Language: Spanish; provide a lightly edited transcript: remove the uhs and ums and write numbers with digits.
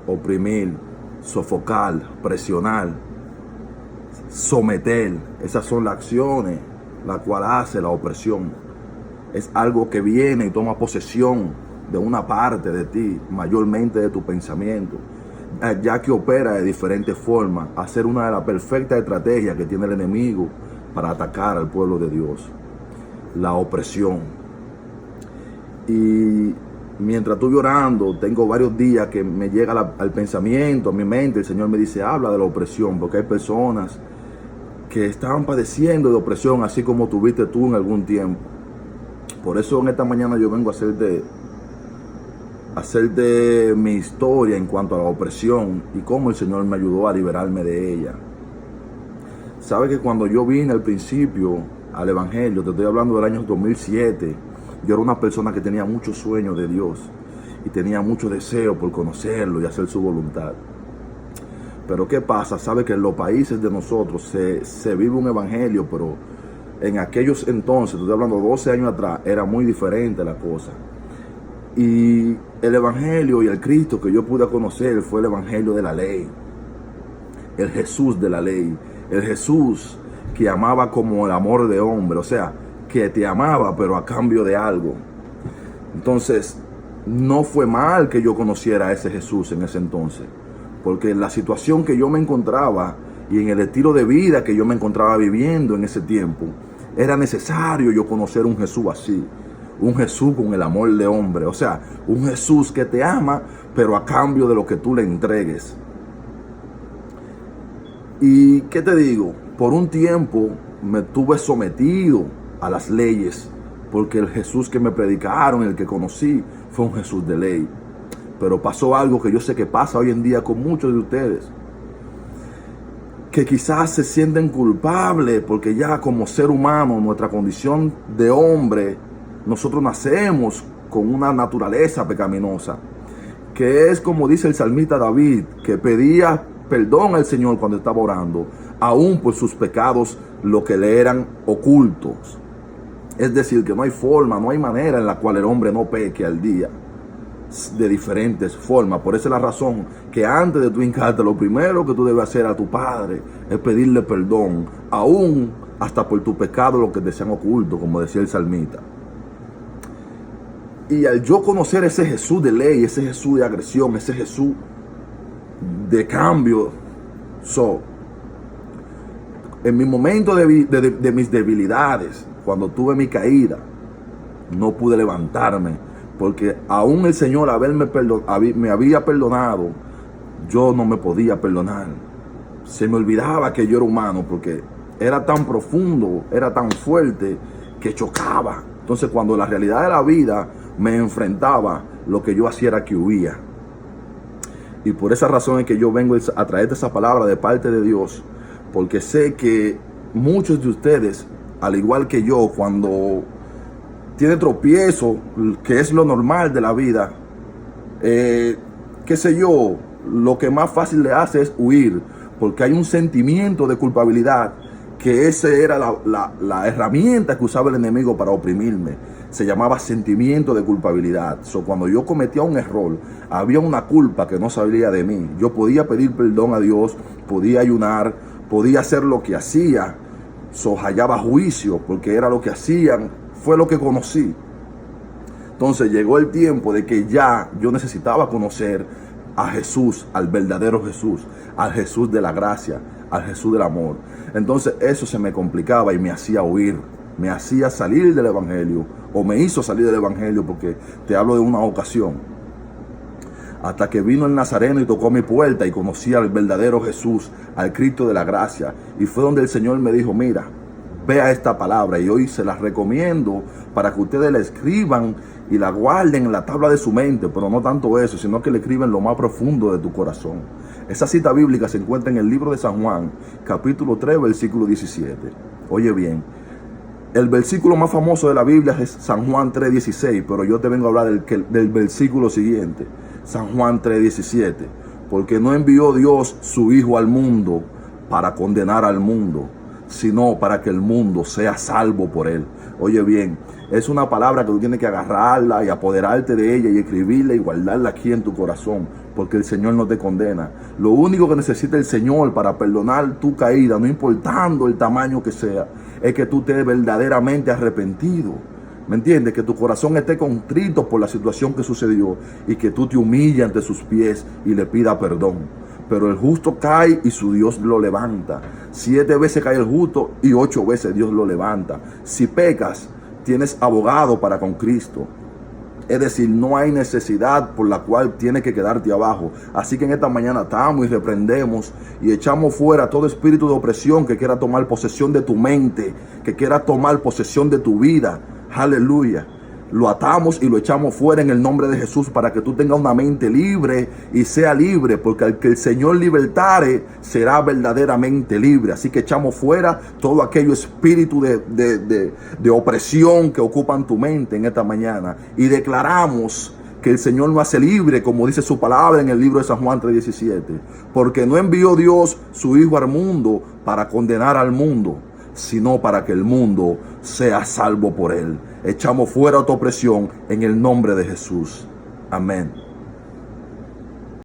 oprimir, sofocar, presionar, someter. Esas son las acciones las cuales hace la opresión. Es algo que viene y toma posesión de una parte de ti, mayormente de tu pensamiento, ya que opera de diferentes formas, hacer una de las perfectas estrategias que tiene el enemigo para atacar al pueblo de Dios: la opresión. Y mientras estoy orando, tengo varios días que me llega al pensamiento, a mi mente, el Señor me dice: habla de la opresión, porque hay personas que están padeciendo de opresión, así como tuviste tú en algún tiempo. Por eso en esta mañana yo vengo a hacerte mi historia en cuanto a la opresión y cómo el Señor me ayudó a liberarme de ella. Sabe que cuando yo vine al principio al Evangelio, te estoy hablando del año 2007, yo era una persona que tenía muchos sueños de Dios y tenía mucho deseo por conocerlo y hacer su voluntad. Pero ¿qué pasa? Sabe que en los países de nosotros se vive un evangelio, pero en aquellos entonces, estoy hablando 12 años atrás, era muy diferente la cosa. Y el evangelio y el Cristo que yo pude conocer fue el evangelio de la ley, el Jesús de la ley, el Jesús que amaba como el amor de hombre, o sea, que te amaba pero a cambio de algo. Entonces, no fue mal que yo conociera a ese Jesús en ese entonces, porque en la situación que yo me encontraba y en el estilo de vida que yo me encontraba viviendo en ese tiempo, era necesario yo conocer un Jesús así, un Jesús con el amor de hombre, o sea, un Jesús que te ama, pero a cambio de lo que tú le entregues. Y ¿qué te digo? Por un tiempo me tuve sometido a las leyes, porque el Jesús que me predicaron, el que conocí, fue un Jesús de ley. Pero pasó algo que yo sé que pasa hoy en día con muchos de ustedes, que quizás se sienten culpables porque ya como ser humano, nuestra condición de hombre, nosotros nacemos con una naturaleza pecaminosa, que es como dice el salmista David, que pedía perdón al Señor cuando estaba orando, aún por sus pecados, lo que le eran ocultos. Es decir, que no hay forma, no hay manera en la cual el hombre no peque al día, de diferentes formas. Por esa es la razón que antes de tú hincarte, lo primero que tú debes hacer a tu padre es pedirle perdón, aún hasta por tu pecado, lo que te sean ocultos, como decía el salmista. Y al yo conocer ese Jesús de ley, ese Jesús de agresión, ese Jesús de cambio, en mi momento de mis debilidades, cuando tuve mi caída, no pude levantarme, porque aún el Señor me había perdonado, yo no me podía perdonar. Se me olvidaba que yo era humano, porque era tan profundo, era tan fuerte, que chocaba. Entonces, cuando la realidad de la vida me enfrentaba, lo que yo hacía era que huía. Y por esa razón es que yo vengo a traerte esa palabra de parte de Dios, porque sé que muchos de ustedes, al igual que yo, cuando tiene tropiezo, que es lo normal de la vida, qué sé yo, lo que más fácil le hace es huir, porque hay un sentimiento de culpabilidad, que esa era la herramienta que usaba el enemigo para oprimirme. Se llamaba sentimiento de culpabilidad. Cuando yo cometía un error, había una culpa que no salía de mí. Yo podía pedir perdón a Dios, podía ayunar, podía hacer lo que hacía, hallaba juicio, porque era lo que hacían, fue lo que conocí. Entonces llegó el tiempo de que ya yo necesitaba conocer a Jesús, al verdadero Jesús, al Jesús de la gracia, al Jesús del amor. Entonces eso se me complicaba y me hacía huir, me hacía salir del evangelio, o me hizo salir del evangelio, porque te hablo de una ocasión. Hasta que vino el Nazareno y tocó mi puerta y conocí al verdadero Jesús, al Cristo de la gracia. Y fue donde el Señor me dijo: mira, vea esta palabra, y hoy se las recomiendo para que ustedes la escriban y la guarden en la tabla de su mente, pero no tanto eso, sino que le escriban lo más profundo de tu corazón. Esa cita bíblica se encuentra en el libro de San Juan, capítulo 3, versículo 17. Oye bien, el versículo más famoso de la Biblia es San Juan 3:16, pero yo te vengo a hablar del versículo siguiente, San Juan 3:17, porque no envió Dios su Hijo al mundo para condenar al mundo, sino para que el mundo sea salvo por él. Oye bien, es una palabra que tú tienes que agarrarla y apoderarte de ella y escribirla y guardarla aquí en tu corazón, porque el Señor no te condena. Lo único que necesita el Señor para perdonar tu caída, no importando el tamaño que sea, es que tú estés verdaderamente arrepentido. ¿Me entiendes? Que tu corazón esté contrito por la situación que sucedió y que tú te humilles ante sus pies y le pidas perdón. Pero el justo cae y su Dios lo levanta. 7 veces cae el justo y 8 veces Dios lo levanta. Si pecas, tienes abogado para con Cristo. Es decir, no hay necesidad por la cual tienes que quedarte abajo. Así que en esta mañana atamos y reprendemos y echamos fuera todo espíritu de opresión que quiera tomar posesión de tu mente, que quiera tomar posesión de tu vida. Aleluya. Lo atamos y lo echamos fuera en el nombre de Jesús para que tú tengas una mente libre y sea libre, porque al que el Señor libertare será verdaderamente libre. Así que echamos fuera todo aquello espíritu de opresión que ocupan tu mente en esta mañana y declaramos que el Señor nos hace libre, como dice su palabra en el libro de San Juan 3:17, porque no envió Dios su Hijo al mundo para condenar al mundo, sino para que el mundo sea salvo por él. Echamos fuera toda opresión en el nombre de Jesús. Amén.